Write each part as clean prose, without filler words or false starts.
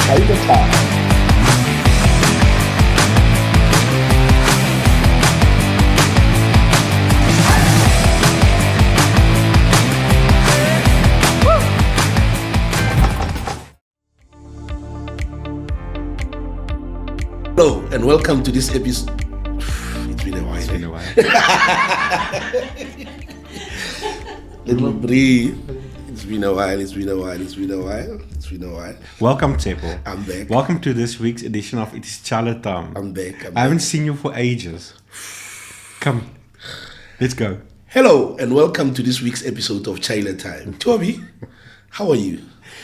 Chaile time. Hello and welcome to this episode. It's been a while. Little breathe. It's been a while. Welcome, Tsepo. I'm back. Welcome to this week's edition of It is Chaile Time. I'm back. I haven't seen you for ages. Come, let's go. Hello and welcome to this week's episode of Chaile Time. Toby, how are you?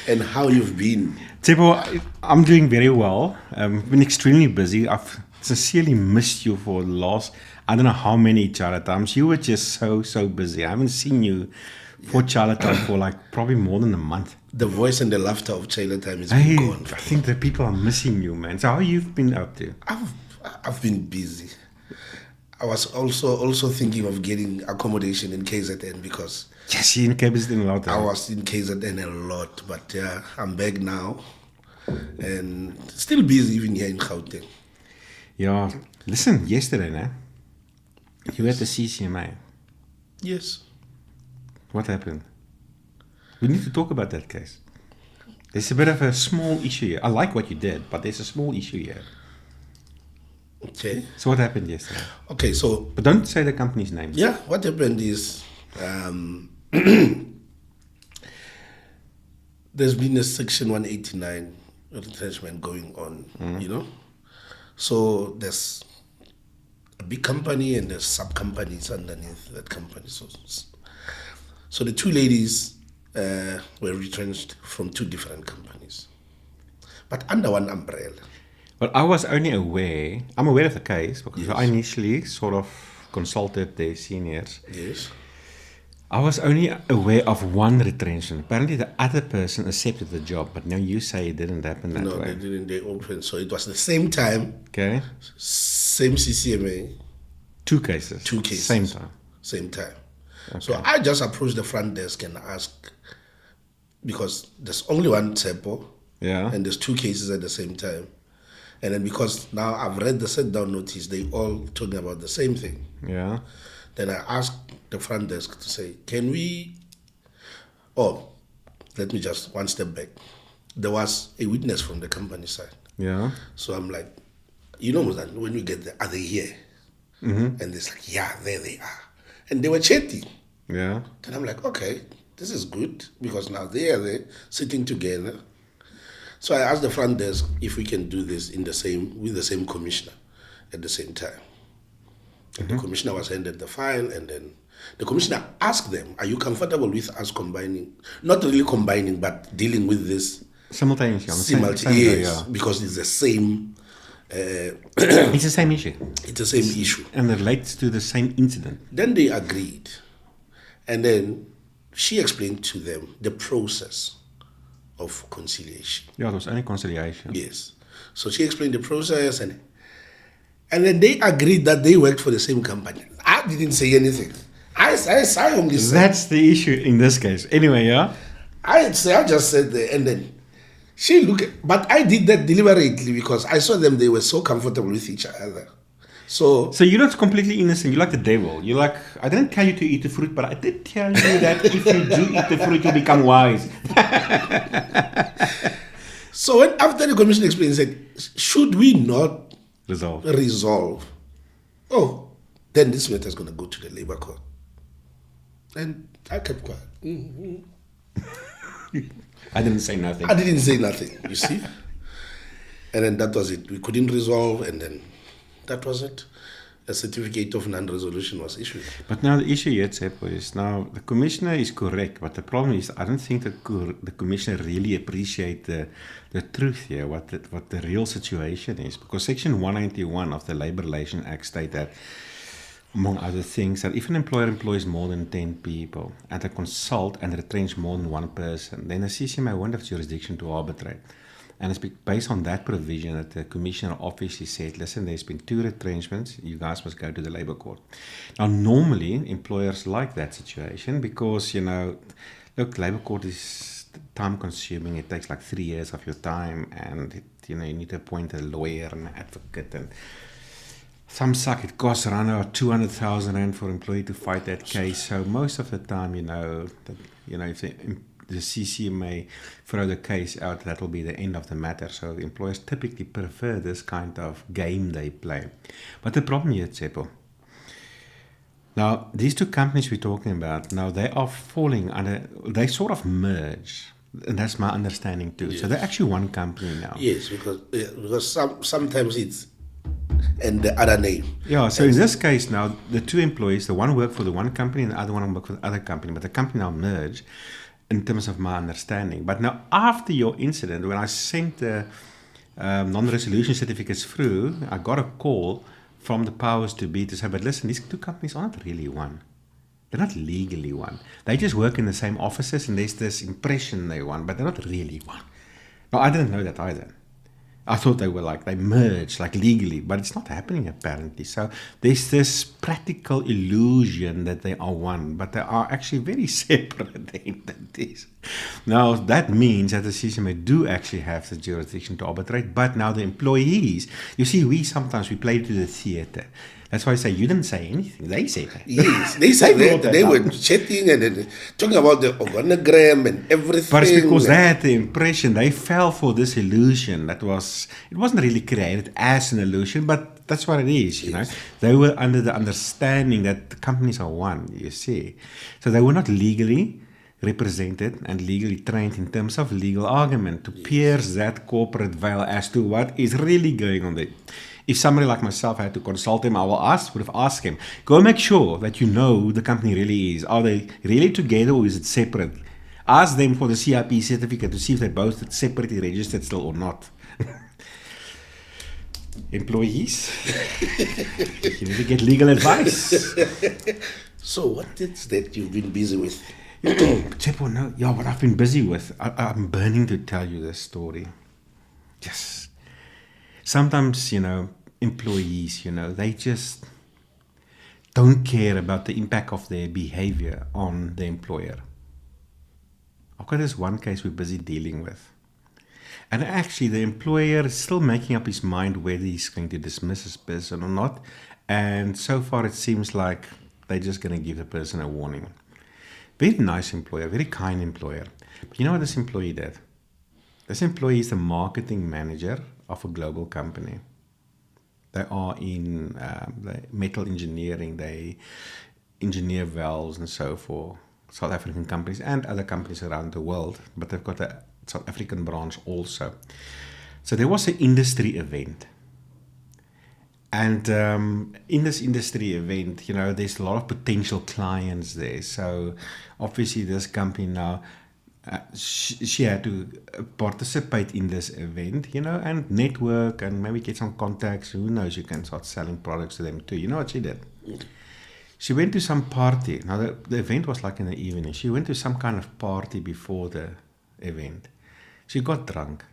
And how you've been? Tsepo, I'm doing very well. I've been extremely busy. I've sincerely missed you for the last, I don't know how many Chaile Times. You were just so busy. I haven't seen you for Chaile Time for like probably more than a month. The voice and the laughter of Chaile Time is gone. I think the people are missing you, man. So how you've been up to? I've been busy. I was also thinking of getting accommodation in KZN because Yes, you're in KZN a lot. I was in KZN a lot, but yeah, I'm back now and still busy even here in Gauteng. Yeah, listen, yesterday, né? You had the CCMA. Yes. What happened? We need to talk about that case. There's a bit of a small issue here. I like what you did, but there's a small issue here. Okay. So what happened yesterday? Okay, so... But don't say the company's name. Yeah, what happened is... there's been a Section 189 retrenchment going on, you know? So there's a big company and there's sub-companies underneath that company. So the two ladies were retrenched from two different companies, but under one umbrella. Well, I was only aware, I'm aware of the case because Yes. I initially sort of consulted their seniors. Yes. I was only aware of one retrenchment. Apparently the other person accepted the job, but now you say it didn't happen that No, way. they didn't. They opened. So it was the same time, Okay? same CCMA, Two cases. two cases. Same time. Same time. Okay. So I just approached the front desk and asked, because there's only one TEPO Yeah. and there's two cases at the same time. And then because now I've read the set-down notice, they all talking about the same thing. Yeah. Then I asked the front desk to say, can we... Oh, let me just one step back. There was a witness from the company side. Yeah. So I'm like, you know, when you get there, are they here? Mm-hmm. And they're like, yeah, there they are. And they were chatting. Yeah. Then I'm like, okay, this is good because now they are there sitting together. So I asked the front desk if we can do this with the same commissioner at the same time. And the commissioner was handed the file, and then the commissioner asked them, are you comfortable with us combining, not really combining, but dealing with this Simultaneously. yes, Yeah. because it's the same It's the same issue. it's the same issue. And relates to the same incident. Then they agreed. And then she explained to them the process of conciliation. Yeah, it was only conciliation. Yes. So she explained the process and then they agreed that they worked for the same company. I didn't say anything. I only said... That's the issue in this case. Anyway, yeah? I just said that, and then she looked... But I did that deliberately because I saw them, they were so comfortable with each other. So you're not completely innocent. You're like the devil. You're like, I didn't tell you to eat the fruit, but I did tell you that if you do eat the fruit, you'll become wise. So when after the commission explained, said, should we not Resolve. Oh, then this matter is going to go to the labor court. And I kept quiet. I didn't say nothing. I didn't say nothing, you see. And then that was it. We couldn't resolve, and then that was it. A certificate of non-resolution was issued. But now the issue yet, Tsepo, is now the commissioner is correct, but the problem is I don't think the commissioner really appreciate the truth here, what the real situation is. Because Section 191 of the Labour Relations Act state that, among other things, that if an employer employs more than 10 people and they consult and retrench more than one person, then the CCMA won't have jurisdiction to arbitrate. And it's based on that provision that the commissioner obviously said, listen, there's been 2 retrenchments, you guys must go to the labor court. Now, normally, employers like that situation because, look, labor court is time consuming. It takes like 3 years of your time, and you need to appoint a lawyer and an advocate, and some suck. It costs around about 200,000 rand for an employee to fight that case. So most of the time, if the CCMA throw the case out, that will be the end of the matter. So the employers typically prefer this kind of game they play. But the problem here, Tsepo, now these two companies we're talking about, now they are falling under, they sort of merge. And that's my understanding too. Yes. So they're actually one company now. Yes, because sometimes it's and the other name. Yeah, so in this case now, the two employees, the one work for the one company and the other one work for the other company, but the company now merged in terms of my understanding. But now after your incident, when I sent the non-resolution certificates through, I got a call from the powers to be to say, but listen, these two companies aren't really one. They're not legally one. They just work in the same offices and there's this impression they're one, but they're not really one. Now, I didn't know that either. I thought they merged, legally, but it's not happening apparently. So there's this practical illusion that they are one, but they are actually very separate entities. Now, that means that the CCMA do actually have the jurisdiction to arbitrate, but now the employees, you see, we play to the theater. That's why I say you didn't say anything. They said that. Yes, they said that. They were chatting and talking about the organogram and everything. But it's because they had the impression, they fell for this illusion it wasn't really created as an illusion, but that's what it is, you know. They were under the understanding that the companies are one, you see. So they were not legally represented and legally trained in terms of legal argument to pierce that corporate veil as to what is really going on there. If somebody like myself had to consult him, would have asked him, go make sure that you know who the company really is. Are they really together or is it separate? Ask them for the CIP certificate to see if they're both separately registered still or not. Employees, you need to get legal advice. So what is that you've been busy with? Tsepo, no, yeah, what I've been busy with, I'm burning to tell you this story. Yes. Sometimes, employees, they just don't care about the impact of their behavior on the employer. I've got this one case we're busy dealing with. And actually, the employer is still making up his mind whether he's going to dismiss this person or not. And so far, it seems like they're just going to give the person a warning. Very nice employer, very kind employer. But you know what this employee did? This employee is the marketing manager of a global company. They are in the metal engineering. They engineer valves and so forth. South African companies and other companies around the world, but they've got a South African branch also. So there was an industry event. And in this industry event, there's a lot of potential clients there. So obviously this company now, she had to participate in this event, and network and maybe get some contacts. Who knows, you can start selling products to them too. You know what she did? She went to some party. Now, the event was in the evening. She went to some kind of party before the event. She got drunk.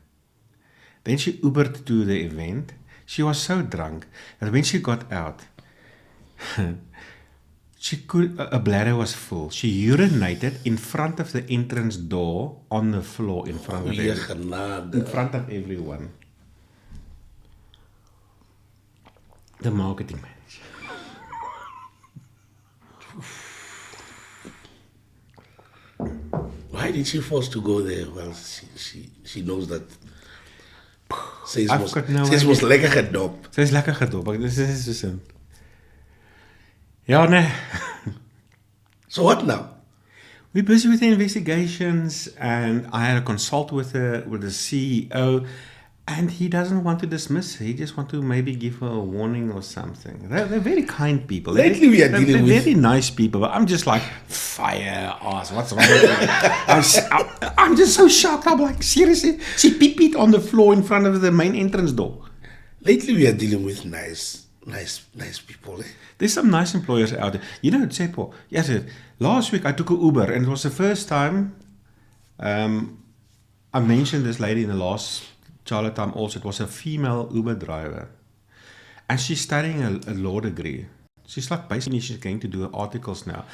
Then she Ubered to the event. She was so drunk that when she got out, her bladder was full. She urinated in front of the entrance door on the floor in front of everyone. The marketing manager. Why did she force to go there? Well, she knows that. Sy is lekker gedop. Sy is lekker gedop. Dit is so sin. Ja, nee. So what now? We're busy with the investigations, and I had a consult with the CEO, and he doesn't want to dismiss her. He just wants to maybe give her a warning or something. They're very kind people. Lately we are dealing with... They're very nice people, but I'm just like, fire ass, what's wrong with you? I'm just so shocked. I'm like, seriously? She pee-peed on the floor in front of the main entrance door. Lately we are dealing with nice people. There's some nice employers out there. Tsepo, yes, last week I took an Uber, and it was the first time, I mentioned this lady in the last Chaile time also. It was a female Uber driver, and she's studying a law degree. She's basically she's going to do articles now,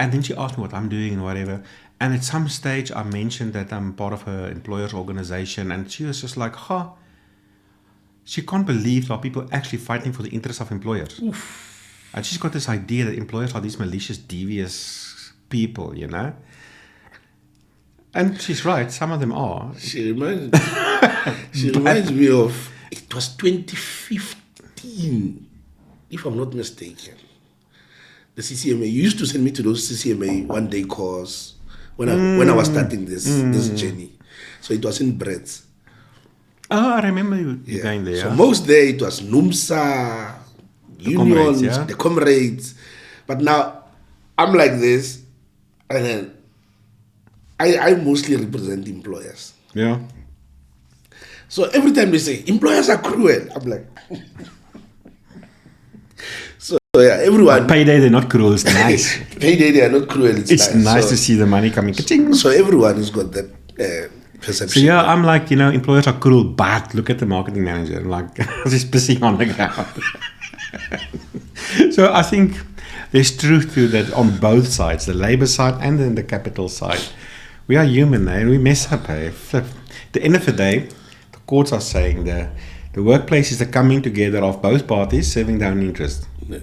And then she asked me what I'm doing and whatever. And at some stage, I mentioned that I'm part of her employer's organization. And she was just like, she can't believe there are people actually fighting for the interests of employers. Oof. And she's got this idea that employers are these malicious, devious people, you know. And she's right, some of them are. She reminds me of, it was 2015, if I'm not mistaken. The CCMA, you used to send me to those CCMA one-day course when I was starting this journey. So it was in Brett's. Oh, I remember you going there. So most there it was NUMSA, unions, the comrades. But now I'm like this, and then I mostly represent employers. Yeah. So every time they say employers are cruel, I'm like. So yeah, everyone. But payday they're not cruel. It's nice. Payday they are not cruel. It's nice to see the money coming. Ka-ching. So everyone has got that perception. So yeah, I'm like, employers are cruel, but look at the marketing manager. I'm like, just pissing on the ground. So I think there's truth to that on both sides, the labor side and then the capital side. We are human, and we mess up. At the end of the day, the courts are saying the workplace is the coming together of both parties serving their own interest. Yeah.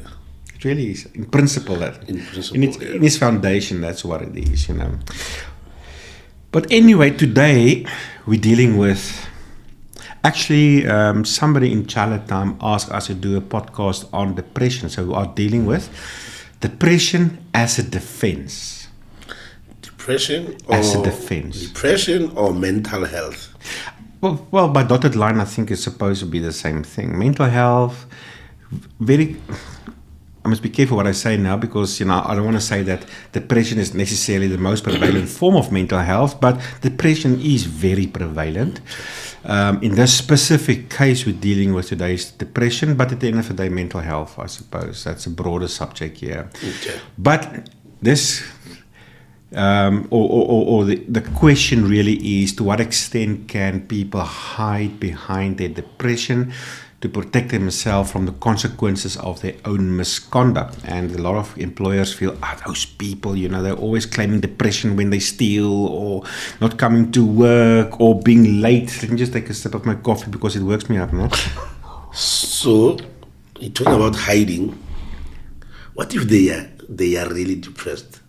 It really is, in principle, in its foundation, that's what it is, But anyway, today we're dealing with, actually, somebody in Chaile time asked us to do a podcast on depression. So we are dealing with depression as a defense. Depression as a defense. Depression or mental health? Well, by dotted line, I think it's supposed to be the same thing. Mental health, I must be careful what I say now because, I don't want to say that depression is necessarily the most prevalent form of mental health, but depression is very prevalent. In this specific case we're dealing with today is depression, but at the end of the day, mental health, I suppose. That's a broader subject here. Okay. But this... the question really is, to what extent can people hide behind their depression to protect themselves from the consequences of their own misconduct? And a lot of employers feel, those people, they're always claiming depression when they steal or not coming to work or being late. Let me just take a sip of my coffee because it works me up, no? So, you're talking about hiding. What if they are really depressed?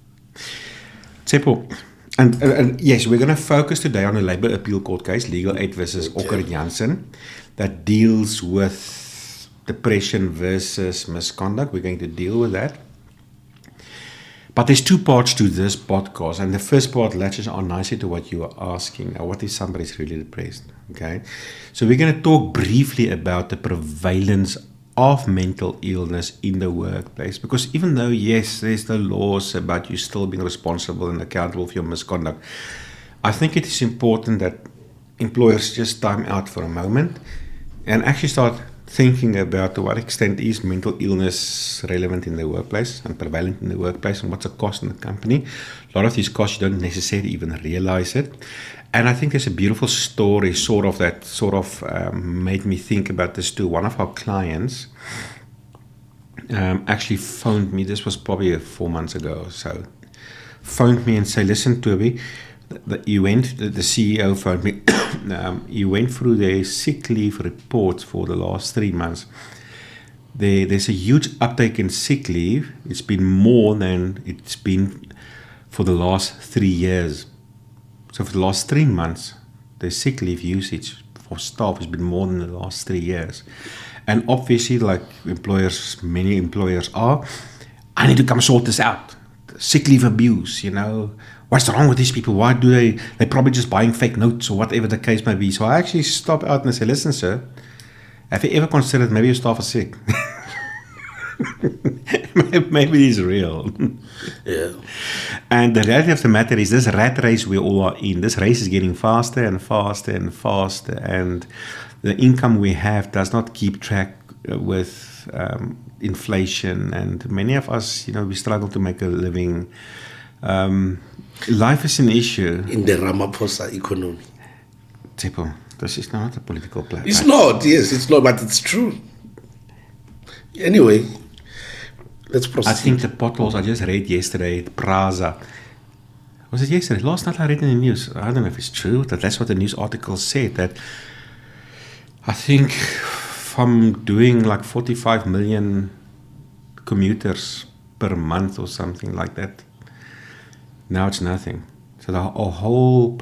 Tsepo, and yes, we're going to focus today on a labor appeal court case, Legal Aid versus Ocker Jansen, that deals with depression versus misconduct. We're going to deal with that. But there's two parts to this podcast, and the first part latches on nicely to what you are asking. Now, what if somebody's really depressed? Okay, so we're going to talk briefly about the prevalence of mental illness in the workplace, because even though, yes, there's the laws about you still being responsible and accountable for your misconduct, I think it is important that employers just time out for a moment and actually start thinking about to what extent is mental illness relevant in the workplace and prevalent in the workplace, and what's the cost in the company. A lot of these costs you don't necessarily even realize it. And I think there's a beautiful story that made me think about this too. One of our clients actually phoned me, this was probably 4 months ago or so, phoned me and said, listen, Toby, the CEO phoned me, you went through their sick leave reports for the last 3 months. There's a huge uptake in sick leave. It's been more than it's been for the last 3 years. So for the last 3 months, the sick leave usage for staff has been more than the last 3 years. And obviously, like many employers are, I need to come sort this out. Sick leave abuse, what's wrong with these people? Why do they're probably just buying fake notes or whatever the case may be. So I actually stopped out and I said, listen, sir, have you ever considered maybe your staff are sick? Maybe it's real. Yeah. And the reality of the matter is, this rat race we all are in, this race is getting faster and faster and faster, and the income we have does not keep track with inflation, and many of us, we struggle to make a living. Life is an issue. In the Ramaphosa economy. Tsepo, this is not a political platform. It's not, yes, it's not, but it's true. Anyway, Let's proceed. I think the potholes I just read yesterday at Praza. Was it yesterday? Last night I read in the news. I don't know if it's true, but that's what the news article said. That I think from doing like 45 million commuters per month or something like that, now it's nothing. So the whole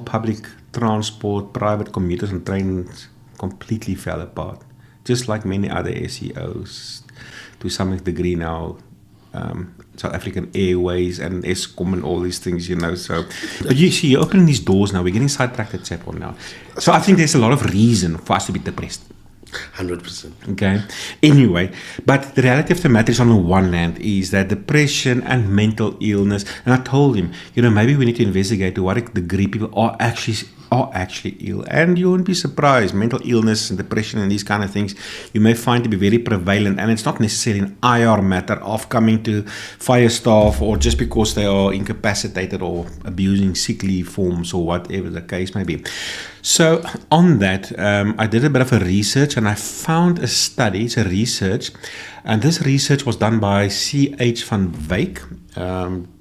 public transport, private commuters and trains completely fell apart. Just like many other SEOs to some degree now. South African Airways and Eskom and all these things, so, but you see, you're opening these doors now, we're getting sidetracked at Chaile now. So I think there's a lot of reason for us to be depressed. 100%. Okay. Anyway, but the reality of the matter is, on the one hand, is that depression and mental illness, and I told him, maybe we need to investigate to what degree people are actually ill. And you won't be surprised, mental illness and depression and these kind of things you may find to be very prevalent, and it's not necessarily an IR matter of coming to fire staff or just because they are incapacitated or abusing sick leave forms or whatever the case may be. So on that, I did a bit of a research and I found a study, it's a research, and this research was done by C.H. van Wyk,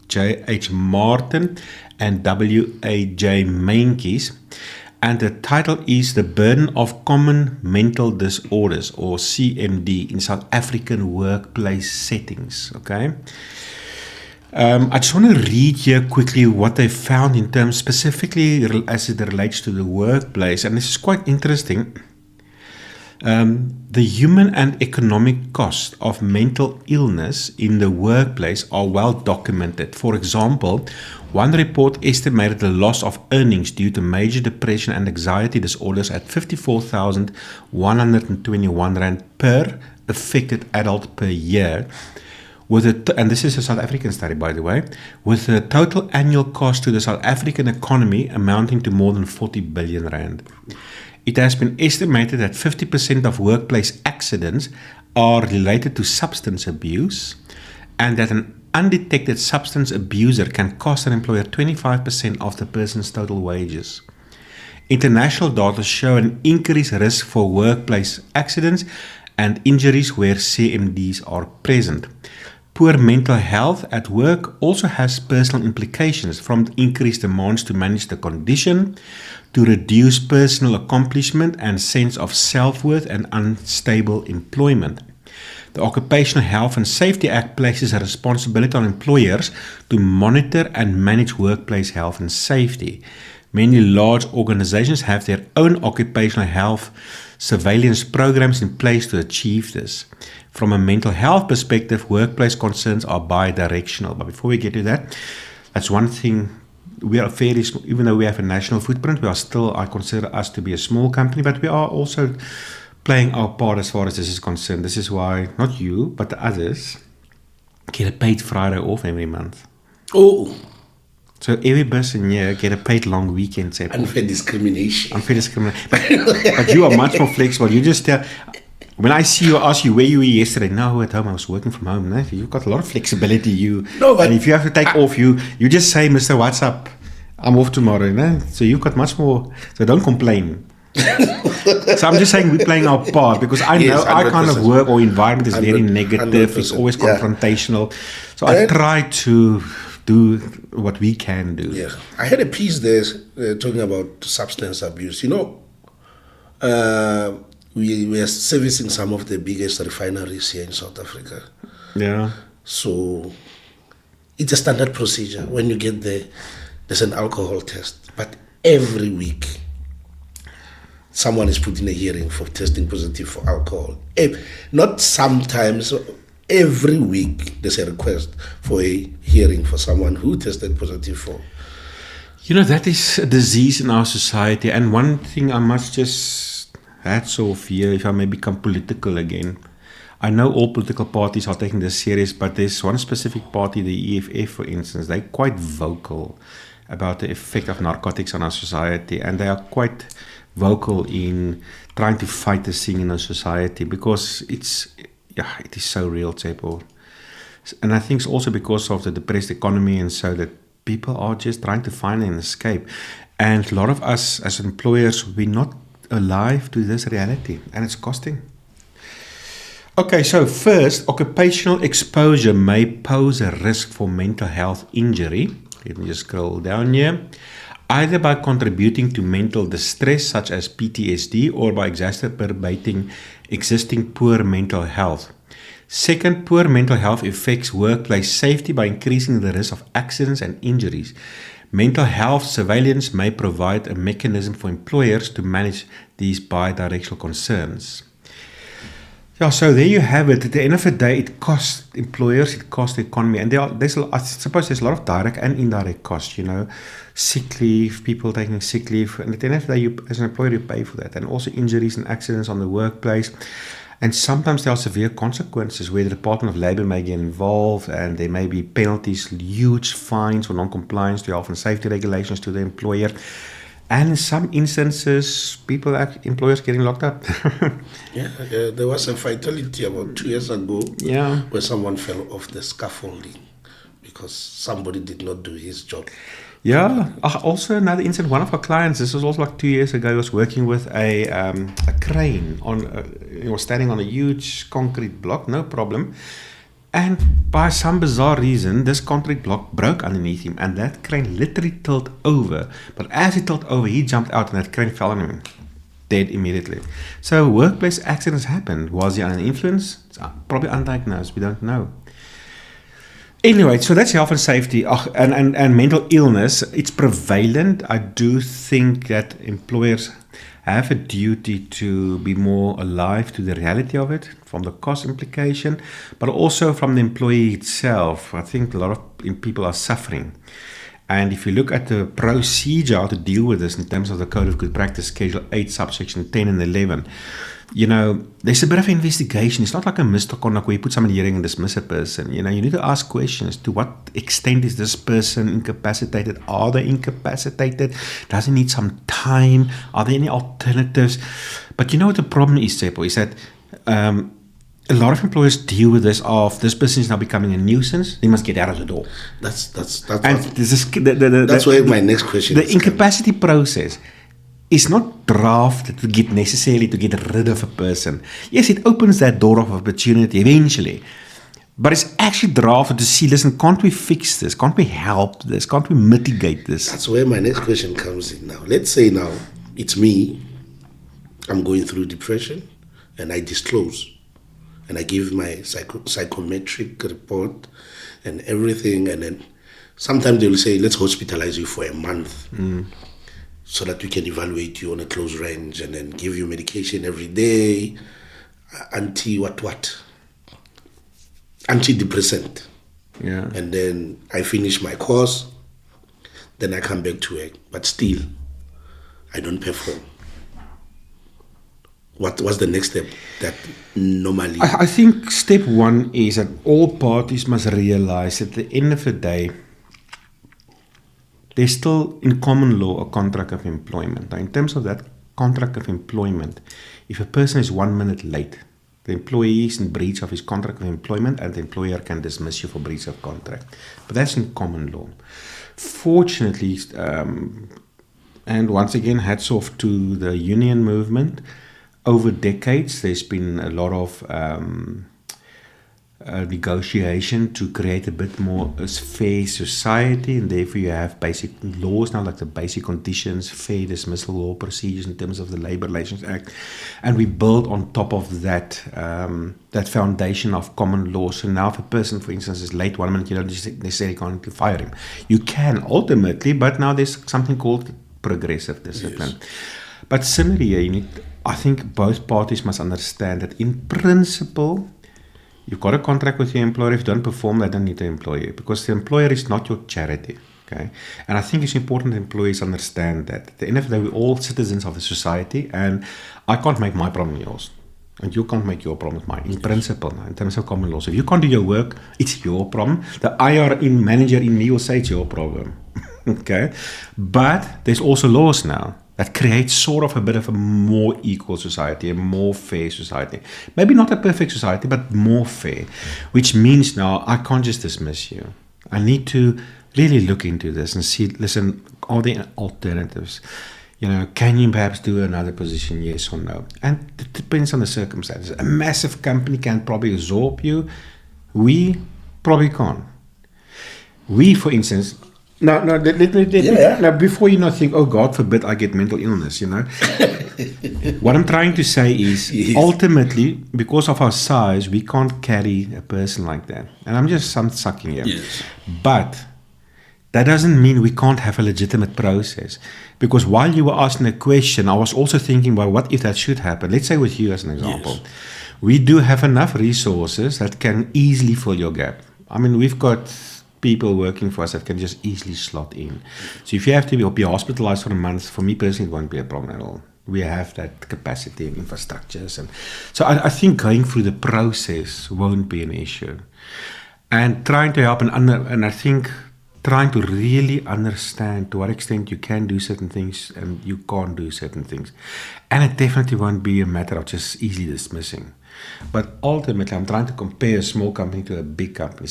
J.H. Martin and W.A.J. Meintjes, and the title is The Burden of Common Mental Disorders, or CMD, in South African Workplace Settings. Okay. I just want to read here quickly what they found in terms specifically as it relates to the workplace, and this is quite interesting. The human and economic cost of mental illness in the workplace are well documented. For example, one report estimated the loss of earnings due to major depression and anxiety disorders at 54,121 Rand per affected adult per year. And this is a South African study, by the way, with the total annual cost to the South African economy amounting to more than 40 billion Rand. It has been estimated that 50% of workplace accidents are related to substance abuse, and that an undetected substance abuser can cost an employer 25% of the person's total wages. International data show an increased risk for workplace accidents and injuries where CMDs are present. Poor mental health at work also has personal implications, from increased demands to manage the condition, to reduce personal accomplishment and sense of self-worth, and unstable employment. The Occupational Health and Safety Act places a responsibility on employers to monitor and manage workplace health and safety. Many large organizations have their own occupational health surveillance programs in place to achieve this. From a mental health perspective, workplace concerns are bi-directional. But before we get to that, that's one thing. We are fairly, even though we have a national footprint, we are still, I consider us to be a small company, but we are also playing our part as far as this is concerned. This is why, not you, but the others, get a paid Friday off every month. Oh. So every person here get a paid long weekend. Unfair discrimination. But you are much more flexible. You just tell, when I see you, ask you where you were yesterday. No, at home, I was working from home. No? You've got a lot of flexibility. And if you have to take off, you just say, Mr. What's up? I'm off tomorrow. No? So you've got much more. So don't complain. So I'm just saying we're playing our part, because I know our kind of work or environment is very negative. It's always confrontational. So I try to do what we can do. Yeah, I had a piece there talking about substance abuse. We are servicing some of the biggest refineries here in South Africa. Yeah. So it's a standard procedure. When you get there, there's an alcohol test. But every week, someone is put in a hearing for testing positive for alcohol. Not sometimes. Every week there's a request for a hearing for someone who tested positive for. That is a disease in our society. And one thing I must just hats off here, if I may become political again. I know all political parties are taking this serious, but there's one specific party, the EFF, for instance, they're quite vocal about the effect of narcotics on our society, and they are quite vocal in trying to fight this thing in our society, because it is so real, Chaile. And I think it's also because of the depressed economy, and so that people are just trying to find an escape. And a lot of us as employers, we're not alive to this reality, and it's costing. Okay, so first, occupational exposure may pose a risk for mental health injury. Let me just scroll down here. Either by contributing to mental distress such as PTSD or by exacerbating existing poor mental health. Second, poor mental health affects workplace safety by increasing the risk of accidents and injuries. Mental health surveillance may provide a mechanism for employers to manage these bidirectional concerns. Yeah, so there you have it. At the end of the day, it costs employers, it costs the economy, and I suppose there's a lot of direct and indirect costs. Sick leave, people taking sick leave, and at the end of the day, you, as an employer, you pay for that, and also injuries and accidents on the workplace. And sometimes there are severe consequences where the Department of Labour may get involved, and there may be penalties, huge fines for non-compliance to health and safety regulations to the employer. And in some instances, employers getting locked up. There was a fatality about 2 years ago where someone fell off the scaffolding because somebody did not do his job. Yeah. Also another incident, one of our clients, this was also like 2 years ago, was working with a crane he was standing on a huge concrete block, no problem. And by some bizarre reason, this concrete block broke underneath him, and that crane literally tilted over. But as he tilted over, he jumped out, and that crane fell on him, dead immediately. So workplace accidents happened. Was he under influence? It's probably undiagnosed. We don't know. Anyway, so that's health and safety and mental illness. It's prevalent. I do think that employers have a duty to be more alive to the reality of it, from the cost implication, but also from the employee itself. I think a lot of people are suffering. And if you look at the procedure how to deal with this in terms of the Code of Good Practice, Schedule 8, subsection 10 and 11, there's a bit of investigation. It's not like a misconduct where you put somebody in hearing and dismiss a person. You need to ask questions. To what extent is this person incapacitated? Are they incapacitated? Does it need some time? Are there any alternatives? But what the problem is, Tsepo, is that a lot of employers deal with this of this person is now becoming a nuisance. They must get out of the door. That's where my next question is. The incapacity process is not drafted to get rid of a person. Yes, it opens that door of opportunity eventually. But it's actually drafted to see, listen, can't we fix this? Can't we help this? Can't we mitigate this? That's where my next question comes in now. Let's say now it's me. I'm going through depression and I disclose. And I give my psychometric report and everything. And then sometimes they will say, let's hospitalize you for a month. So that we can evaluate you on a close range and then give you medication every day, antidepressant. Yeah. And then I finish my course, then I come back to work, but still, I don't perform. What's the next step that normally? I think step one is that all parties must realize at the end of the day, there's still, in common law, a contract of employment. Now, in terms of that contract of employment, if a person is 1 minute late, the employee is in breach of his contract of employment and the employer can dismiss you for breach of contract. But that's in common law. Fortunately, and once again, hats off to the union movement, over decades, there's been a lot of negotiation to create a bit more fair society, and therefore you have basic laws now, like the basic conditions, fair dismissal law procedures in terms of the Labour Relations Act, and we build on top of that that foundation of common law. So now if a person, for instance, is late 1 minute, you don't necessarily going to fire him. You can ultimately, but now there's something called progressive discipline. Yes. But similarly, I think both parties must understand that in principle, you've got a contract with your employer. If you don't perform, they don't need to employ you because the employer is not your charity. Okay, and I think it's important that employees understand that. At the end of the day, we're all citizens of the society, and I can't make my problem yours, and you can't make your problem mine. In principle, in terms of common law, so if you can't do your work, it's your problem. The IR manager in me will say it's your problem. Okay, but there's also laws now that creates sort of a bit of a more equal society, a more fair society. Maybe not a perfect society, but more fair, which means now I can't just dismiss you. I need to really look into this and see, listen, are there alternatives? Can you perhaps do another position, yes or no? And it depends on the circumstances. A massive company can probably absorb you. We probably can't. We, for instance, let me, now before you not think, oh, God forbid I get mental illness, What I'm trying to say is, ultimately, because of our size, we can't carry a person like that. And I'm sucking here. Yes. But that doesn't mean we can't have a legitimate process. Because while you were asking a question, I was also thinking, well, what if that should happen? Let's say with you as an example. Yes. We do have enough resources that can easily fill your gap. I mean, we've got people working for us that can just easily slot in. So if you have to be hospitalized for a month, for me personally, it won't be a problem at all. We have that capacity and infrastructures. And so I think going through the process won't be an issue. And trying to help and I think trying to really understand to what extent you can do certain things and you can't do certain things. And it definitely won't be a matter of just easily dismissing. But ultimately, I'm trying to compare a small company to a big company.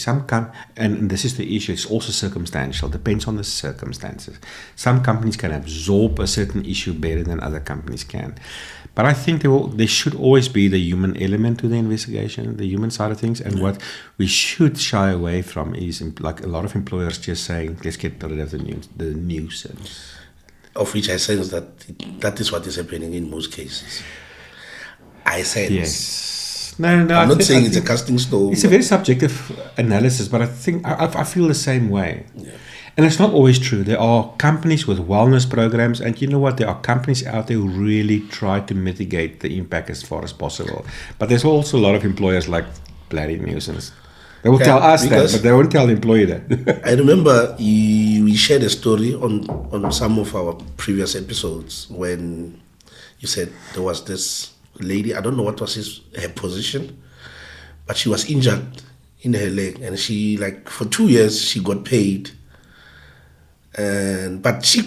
And this is the issue, it's also circumstantial, depends on the circumstances. Some companies can absorb a certain issue better than other companies can. But I think there should always be the human element to the investigation, the human side of things. And what we should shy away from is, like a lot of employers just saying, let's get rid of the nuisance. Of which I sense that is what is happening in most cases. I sense. Yes. No. I'm not saying it's a casting stone. It's a very subjective analysis, but I think I feel the same way. Yeah. And it's not always true. There are companies with wellness programs, and you know what? There are companies out there who really try to mitigate the impact as far as possible. But there's also a lot of employers like bloody nuisance. They will tell us that, but they won't tell the employee that. I remember we shared a story on some of our previous episodes when you said there was this lady, I don't know what was her position, but she was injured in her leg, and she, like, for 2 years she got paid, but she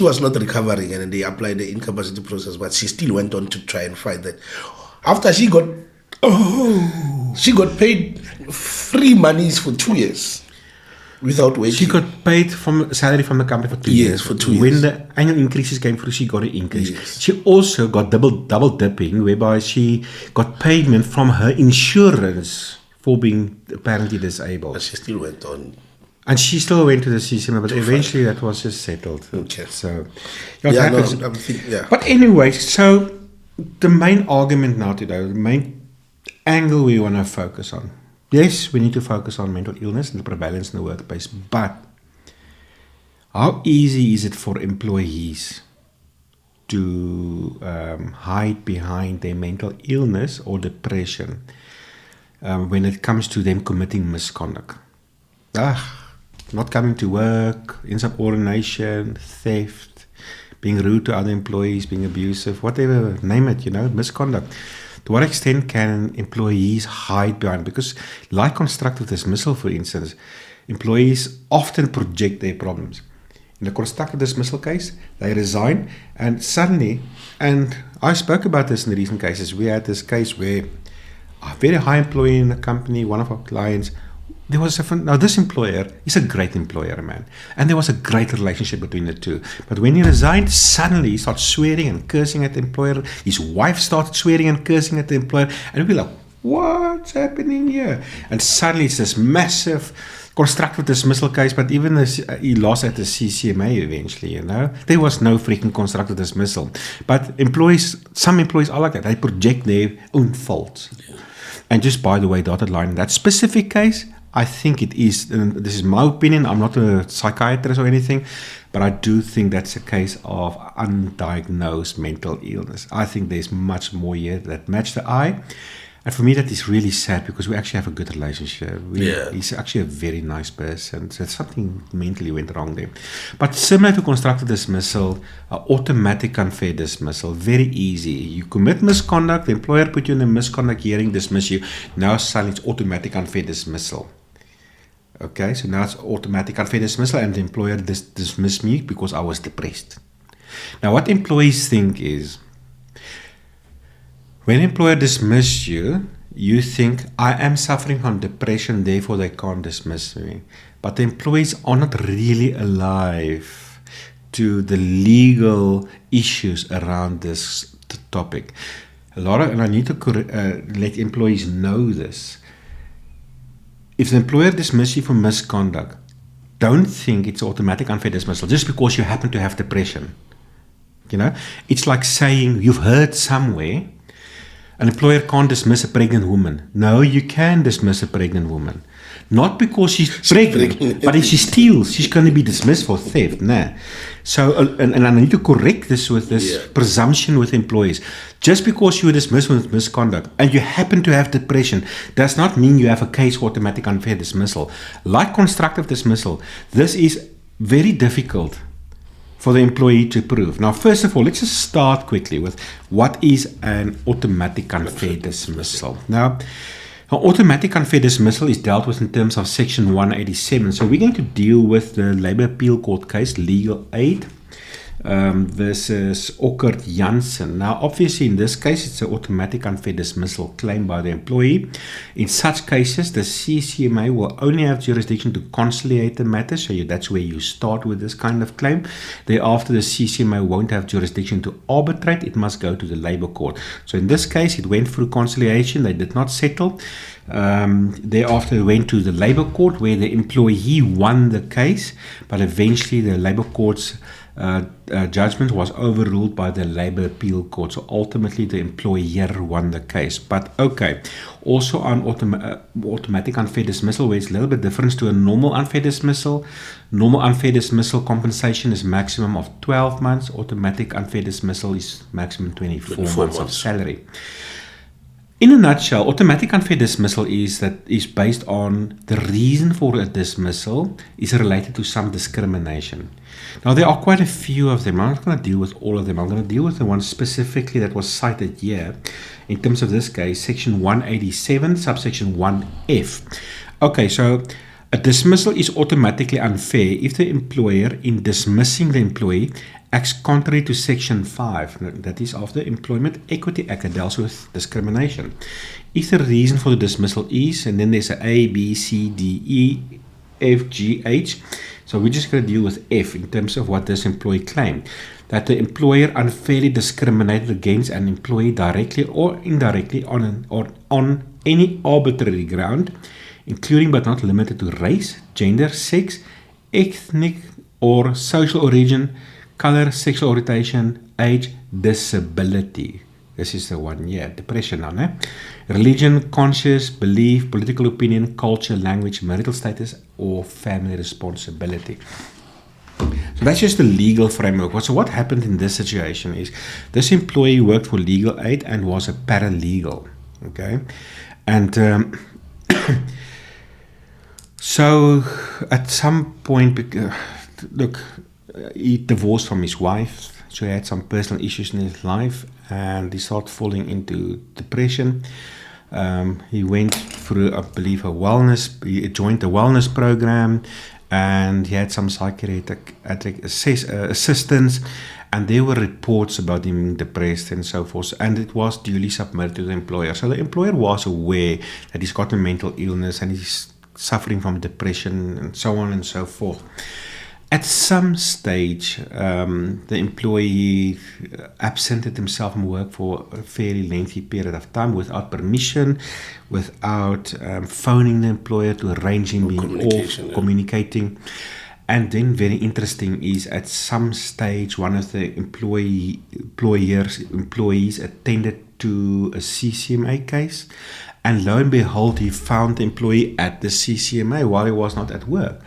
was not recovering, and they applied the incapacity process, but she still went on to try and fight that. After she got paid free monies for 2 years without waiting. She got paid from salary from the company for 2 years. Yes, for 2 years. When the annual increases came through, she got an increase. Yes. She also got double dipping, whereby she got payment from her insurance for being apparently disabled. But she still went on. And she still went to the CCMA, but eventually that was just settled. Okay. So, But anyway, so the main argument now today, the main angle we want to focus on. Yes, we need to focus on mental illness and the prevalence in the workplace, but how easy is it for employees to hide behind their mental illness or depression when it comes to them committing misconduct? Not coming to work, insubordination, theft, being rude to other employees, being abusive, whatever, name it, misconduct. To what extent can employees hide behind? Because like constructive dismissal, for instance, employees often project their problems. In a constructive dismissal case, they resign and suddenly, and I spoke about this in the recent cases, we had this case where a very high employee in the company, one of our clients, this employer is a great employer, man. And there was a great relationship between the two. But when he resigned, suddenly he started swearing and cursing at the employer. His wife started swearing and cursing at the employer. And we're like, what's happening here? And suddenly it's this massive constructive dismissal case, but even he lost at the CCMA eventually, There was no freaking constructive dismissal. But some employees are like that. They project their own faults. Yeah. And just by the way, dotted line, in that specific case, I think it is, and this is my opinion, I'm not a psychiatrist or anything, but I do think that's a case of undiagnosed mental illness. I think there's much more here that match the eye. And for me, that is really sad because we actually have a good relationship. He's actually a very nice person. So something mentally went wrong there. But similar to constructive dismissal, automatic unfair dismissal, very easy. You commit misconduct, the employer put you in a misconduct hearing, dismiss you. Now suddenly it's automatic unfair dismissal. Okay, so now it's automatic unfair dismissal and the employer dismissed me because I was depressed. Now what employees think is, when employer dismisses you, you think, I am suffering from depression, therefore they can't dismiss me. But the employees are not really alive to the legal issues around this topic. And I need to let employees know this. If the employer dismisses you for misconduct, don't think it's automatic unfair dismissal just because you happen to have depression. It's like saying you've heard somewhere an employer can't dismiss a pregnant woman. No, you can dismiss a pregnant woman. Not because she's pregnant, but if she steals, she's going to be dismissed for theft. Nah. So, and I need to correct this with this presumption with employees. Just because you were dismissed with misconduct and you happen to have depression does not mean you have a case for automatic unfair dismissal. Like constructive dismissal, this is very difficult for the employee to prove. Now, first of all, let's just start quickly with what is an automatic unfair dismissal. Now, automatic unfair dismissal is dealt with in terms of Section 187. So we're going to deal with the Labour Appeal Court case, Legal Aid versus Ockert Janssen. Now, obviously, in this case, it's an automatic unfair dismissal claim by the employee. In such cases, the CCMA will only have jurisdiction to conciliate the matter. So that's where you start with this kind of claim. Thereafter, the CCMA won't have jurisdiction to arbitrate. It must go to the Labour Court. So in this case, it went through conciliation. They did not settle. Thereafter, it went to the Labour Court where the employee won the case. But eventually, the Labour Court's judgment was overruled by the Labour Appeal Court. So ultimately, the employer won the case. But okay, also on automatic unfair dismissal, where it's a little bit different to a normal unfair dismissal. Normal unfair dismissal compensation is maximum of 12 months. Automatic unfair dismissal is maximum 24 months of salary. In a nutshell, automatic unfair dismissal is based on the reason for a dismissal is related to some discrimination. Now, there are quite a few of them. I'm not going to deal with all of them. I'm going to deal with the one specifically that was cited here. In terms of this case, Section 187, subsection 1F. Okay, so a dismissal is automatically unfair if the employer, in dismissing the employee, acts contrary to Section 5, that is of the Employment Equity Act that deals with discrimination. If the reason for the dismissal is, and then there's A, B, C, D, E, F, G, H. So we're just going to deal with F in terms of what this employee claimed. That the employer unfairly discriminated against an employee directly or indirectly on any arbitrary ground, including but not limited to race, gender, sex, ethnic or social origin, color, sexual orientation, age, disability. This is the one, depression now, né? Religion, conscience, belief, political opinion, culture, language, marital status, or family responsibility. So that's just the legal framework. So what happened in this situation is this employee worked for Legal Aid and was a paralegal, okay? And so at some point, he divorced from his wife, so he had some personal issues in his life, and he started falling into depression. He went through, I believe, he joined a wellness program, and he had some psychiatric assistance, and there were reports about him being depressed and so forth, and it was duly submitted to the employer. So the employer was aware that he's got a mental illness and he's suffering from depression and so on and so forth. At some stage, the employee absented himself from work for a fairly lengthy period of time without permission, without phoning the employer to arrange him being off, communicating. And then very interesting is at some stage, one of the employees attended to a CCMA case. And lo and behold, he found the employee at the CCMA while he was not at work.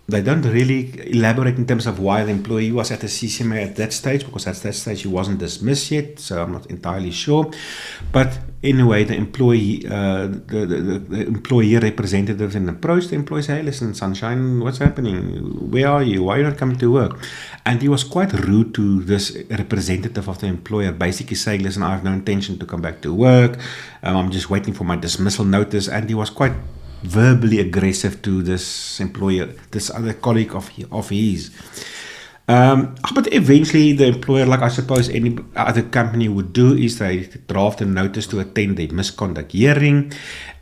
They don't really elaborate in terms of why the employee was at the CCMA at that stage, because at that stage he wasn't dismissed yet, so I'm not entirely sure. But anyway, the employee, the employee representative then approached the employee, said, "Hey, listen, Sunshine, what's happening? Where are you? Why are you not coming to work?" And he was quite rude to this representative of the employer, basically saying, "Listen, I have no intention to come back to work. I'm just waiting for my dismissal notice." And he was quite verbally aggressive to this employer, this other colleague of his. But eventually the employer, like I suppose any other company would do, is they draft a notice to attend the misconduct hearing,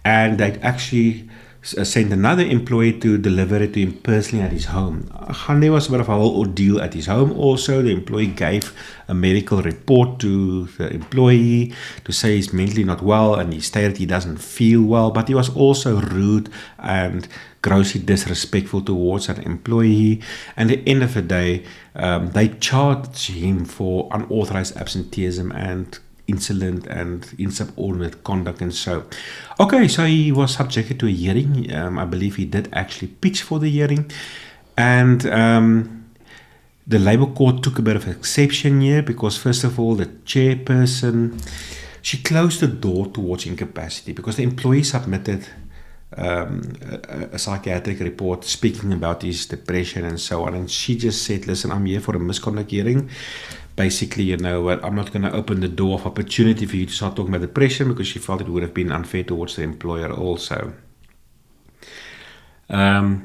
and they'd actually sent another employee to deliver it to him personally at his home. There was a bit of a whole ordeal at his home also. The employee gave a medical report to the employee to say he's mentally not well, and he stated he doesn't feel well, but he was also rude and grossly disrespectful towards an employee. And at the end of the day, they charged him for unauthorized absenteeism and insolent and insubordinate conduct and so. Okay, so he was subjected to a hearing. I believe he did actually pitch for the hearing. And the Labour Court took a bit of exception here because, first of all, the chairperson, she closed the door towards incapacity because the employee submitted a psychiatric report speaking about his depression and so on, and she just said, listen, I'm here for a misconduct hearing. Basically, you know what, I'm not going to open the door of opportunity for you to start talking about depression, because she felt it would have been unfair towards the employer also. But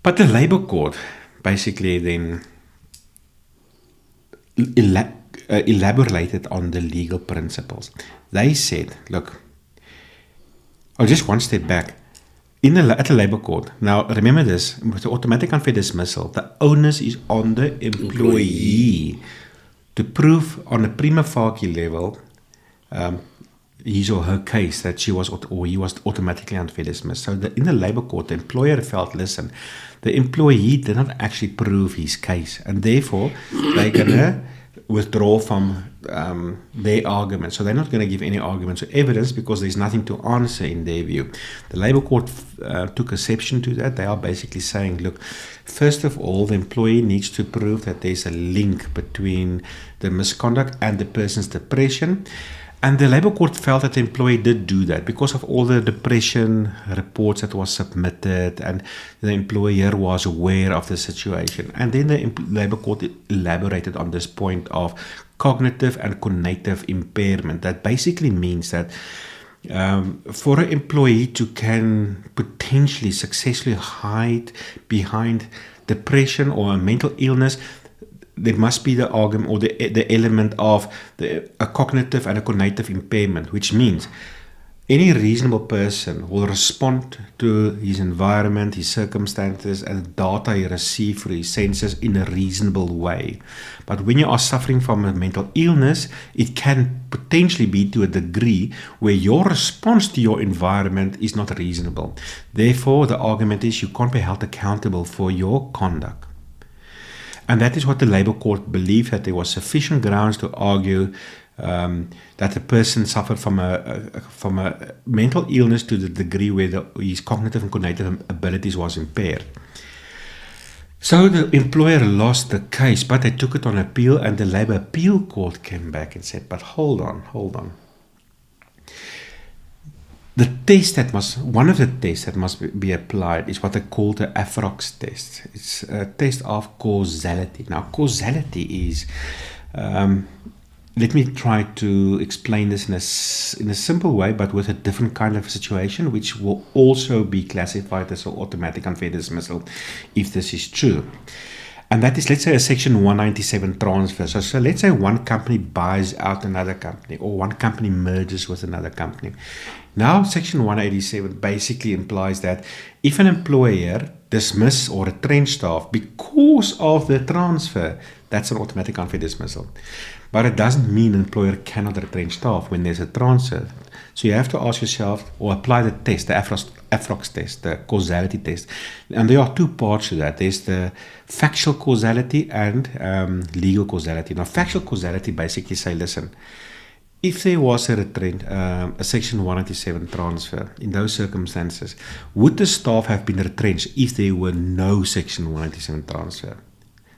the Labour Court basically then elaborated on the legal principles. They said, look, just one step back. At the Labour Court, now remember this, with the automatic unfair dismissal, the onus is on the employee to prove on a prima facie level his or her case that he was automatically unfair dismissed. So in the Labour Court, the employer felt, listen, the employee did not actually prove his case, and therefore they're going to withdraw from their argument. So they're not going to give any arguments or evidence because there's nothing to answer in their view. The Labour Court took exception to that. They are basically saying, look, first of all, the employee needs to prove that there's a link between the misconduct and the person's depression. And the Labour Court felt that the employee did do that because of all the depression reports that was submitted, and the employer was aware of the situation. And then the Labour Court elaborated on this point of cognitive and cognitive impairment. That basically means that for an employee to can potentially successfully hide behind depression or a mental illness, there must be the argument or the element of a cognitive and a cognitive impairment, which means any reasonable person will respond to his environment, his circumstances, and the data he receives through his senses in a reasonable way. But when you are suffering from a mental illness, it can potentially be to a degree where your response to your environment is not reasonable. Therefore, the argument is you can't be held accountable for your conduct. And that is what the Labour Court believed, that there was sufficient grounds to argue that the person suffered from a mental illness to the degree where his cognitive and cognitive abilities was impaired. So the employer lost the case, but they took it on appeal, and the Labour Appeal Court came back and said, but hold on. One of the tests that must be applied is what they call the Effectus test. It's a test of causality. Now, causality is, let me try to explain this in a simple way, but with a different kind of situation, which will also be classified as an automatic unfair dismissal if this is true. And that is, let's say, a Section 197 transfer. So let's say one company buys out another company, or one company merges with another company. Now, Section 187 basically implies that if an employer dismisses or retrenches staff because of the transfer, that's an automatic unfair dismissal. But it doesn't mean an employer cannot retrench staff when there's a transfer. So you have to ask yourself, or apply the test, the Effectus test, the causality test. And there are two parts to that. There's the factual causality and legal causality. Now, factual causality basically say, listen, if there was a Section 197 transfer in those circumstances, would the staff have been retrenched if there were no Section 197 transfer?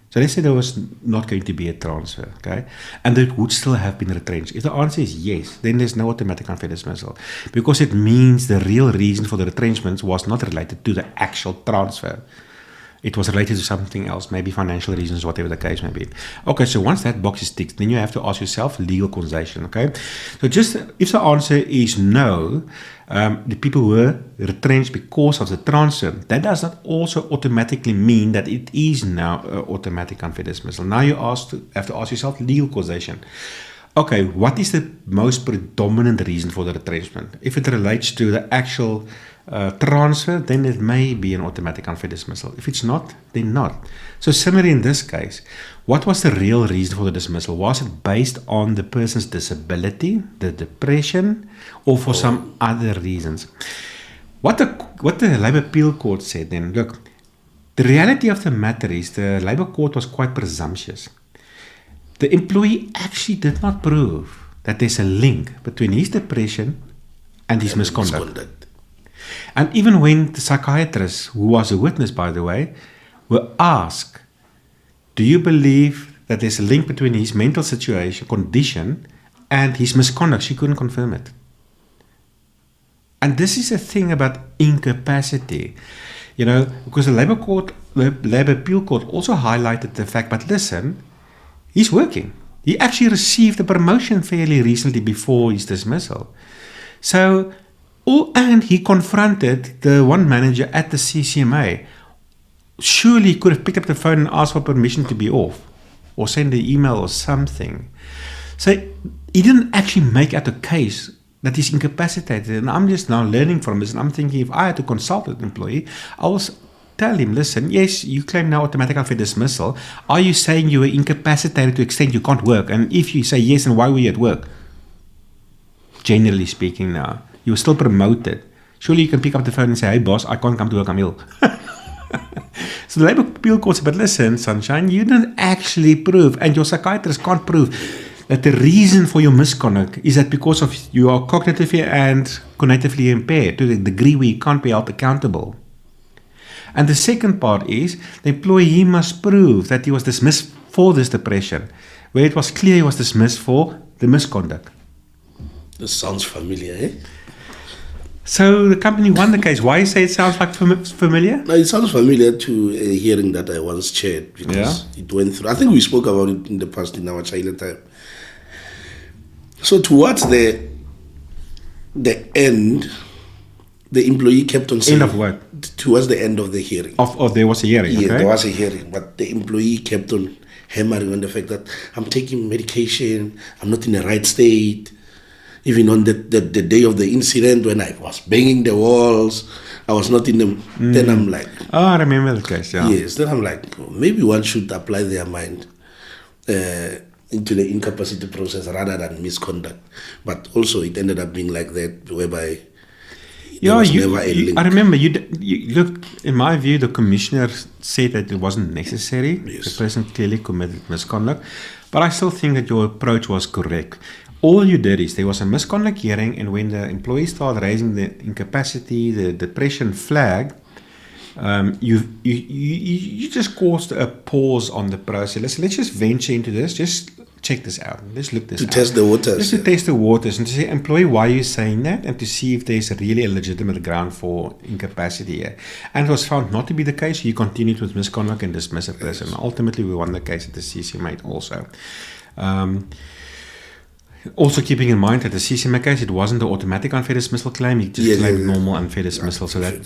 So let's say there was not going to be a transfer, okay? And it would still have been retrenched. If the answer is yes, then there's no automatic unfair dismissal, because it means the real reason for the retrenchments was not related to the actual transfer. It was related to something else, maybe financial reasons, whatever the case may be. Okay, so once that box is ticked, then you have to ask yourself legal causation, okay? So just if the answer is no, the people were retrenched because of the transfer, that does not also automatically mean that it is now automatic unfair dismissal. Now you have to ask yourself legal causation. okay, what is the most predominant reason for the retrenchment? If it relates to the actual transfer, then it may be an automatic unfair dismissal. If it's not, then not. So similarly in this case, what was the real reason for the dismissal? Was it based on the person's disability, the depression, or for some other reasons? What the Labour Appeal Court said then, look, the reality of the matter is the Labour Court was quite presumptuous. The employee actually did not prove that there's a link between his depression and his misconduct. And even when the psychiatrist, who was a witness by the way, were asked, do you believe that there's a link between his mental situation, condition, and his misconduct? She couldn't confirm it. And this is a thing about incapacity, because the Labour Appeal Court also highlighted the fact, but listen, he's working. He actually received a promotion fairly recently before his dismissal. So, and he confronted the one manager at the CCMA. Surely he could have picked up the phone and asked for permission to be off, or send an email or something. So he didn't actually make out a case that he's incapacitated. And I'm just now learning from this, and I'm thinking if I had to consult an employee, I will tell him, listen, yes, you claim now automatic unfair dismissal. Are you saying you were incapacitated to the extent you can't work? And if you say yes, then why were you at work? Generally speaking now, you were still promoted. Surely you can pick up the phone and say, hey boss, I can't come to work, I'm ill. So the Labour Appeal Court said, but listen, Sunshine, you didn't actually prove, and your psychiatrist can't prove, that the reason for your misconduct is that because of you are cognitively and cognitively impaired to the degree where you can't be held accountable. And the second part is the employee must prove that he was dismissed for this depression, where it was clear he was dismissed for the misconduct. This sounds familiar, eh? So the company won the case. Why you say it sounds like familiar? No, it sounds familiar to a hearing that I once chaired, because it went through. I think we spoke about it in the past in our Chaile time. So towards the end, the employee kept on saying... End of what? Towards the end of the hearing. There was a hearing, Yeah, okay. There was a hearing, but the employee kept on hammering on the fact that I'm taking medication, I'm not in the right state. Even on the day of the incident when I was banging the walls, I was not in the... Then I'm like... Oh, I remember the case, yeah. Yes, then I'm like, maybe one should apply their mind into the incapacity process rather than misconduct. But also it ended up being like that, whereby there was never a link. I remember, look, in my view, the commissioner said that it wasn't necessary. Yes. The person clearly committed misconduct. But I still think that your approach was correct. All you did is there was a misconduct hearing, and when the employee started raising the incapacity, the depression flag, you just caused a pause on the process. Let's just venture into this. Just check this out. Let's look this out. To test the waters. Just to test the waters and to say, employee, why are you saying that? And to see if there's really a legitimate ground for incapacity here. And it was found not to be the case. You continued with misconduct and dismissed a person. Yes. Ultimately, we won the case at the CCMA also. Also keeping in mind that the CCMA case, it wasn't the automatic unfair dismissal claim, he just claimed normal unfair dismissal, so that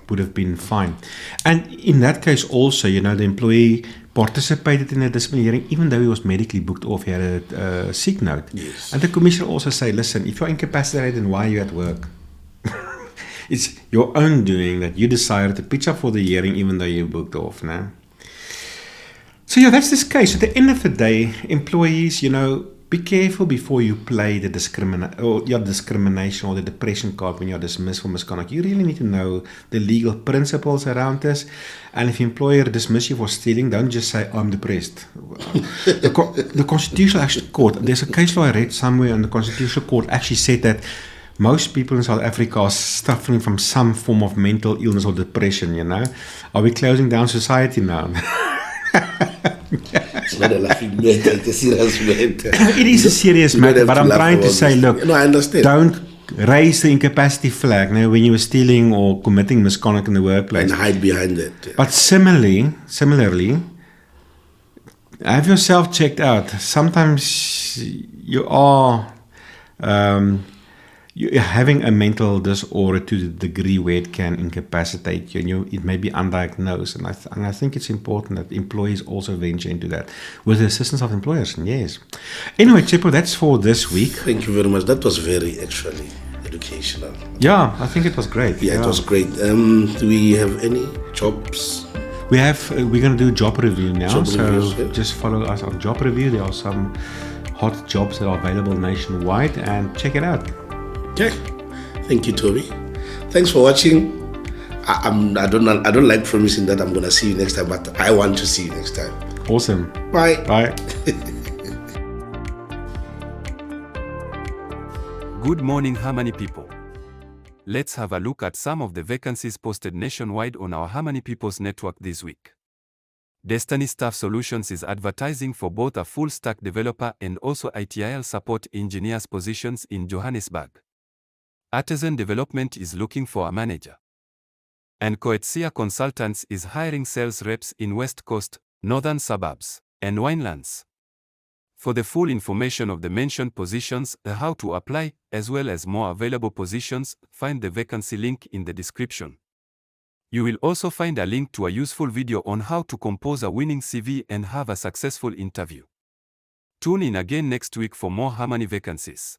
would have been fine. And in that case also, the employee participated in a disciplinary hearing, even though he was medically booked off, he had a sick note. Yes. And the commissioner also said, listen, if you're incapacitated, then why are you at work? It's your own doing that you decided to pitch up for the hearing even though you booked off now. So that's this case. At the end of the day, employees, be careful before you play the discrimination or the depression card when you're dismissed for misconduct. You really need to know the legal principles around this. And if your employer dismisses you for stealing, don't just say, I'm depressed. The Constitutional Court, there's a case law I read somewhere, and the Constitutional Court actually said that most people in South Africa are suffering from some form of mental illness or depression, Are we closing down society now? It's not a laughing matter, it's a serious matter. It is a serious matter, but I'm trying to say, look, I understand. Don't raise the incapacity flag when you were stealing or committing misconduct in the workplace. And hide behind it. Yeah. But similarly, have yourself checked out. Sometimes you are, having a mental disorder to the degree where it can incapacitate you, and it may be undiagnosed. And I think it's important that employees also venture into that with the assistance of employers. Yes. Anyway, Tsepo, that's for this week. Thank you very much. That was very actually educational. Yeah, I think it was great. Yeah, it was great. Do we have any jobs? We're going to do job review now. Job reviews, yeah. Just follow us on job review. There are some hot jobs that are available nationwide, and check it out. Okay. Thank you, Toby. Thanks for watching. I don't like promising that I'm gonna see you next time, but I want to see you next time. Awesome. Bye. Bye. Good morning, Harmony people. Let's have a look at some of the vacancies posted nationwide on our Harmony People's Network this week. Destiny Staff Solutions is advertising for both a full-stack developer and also ITIL support engineers positions in Johannesburg. Artisan Development is looking for a manager. And Coetzee Consultants is hiring sales reps in West Coast, Northern Suburbs, and Winelands. For the full information of the mentioned positions, how to apply, as well as more available positions, find the vacancy link in the description. You will also find a link to a useful video on how to compose a winning CV and have a successful interview. Tune in again next week for more Harmony vacancies.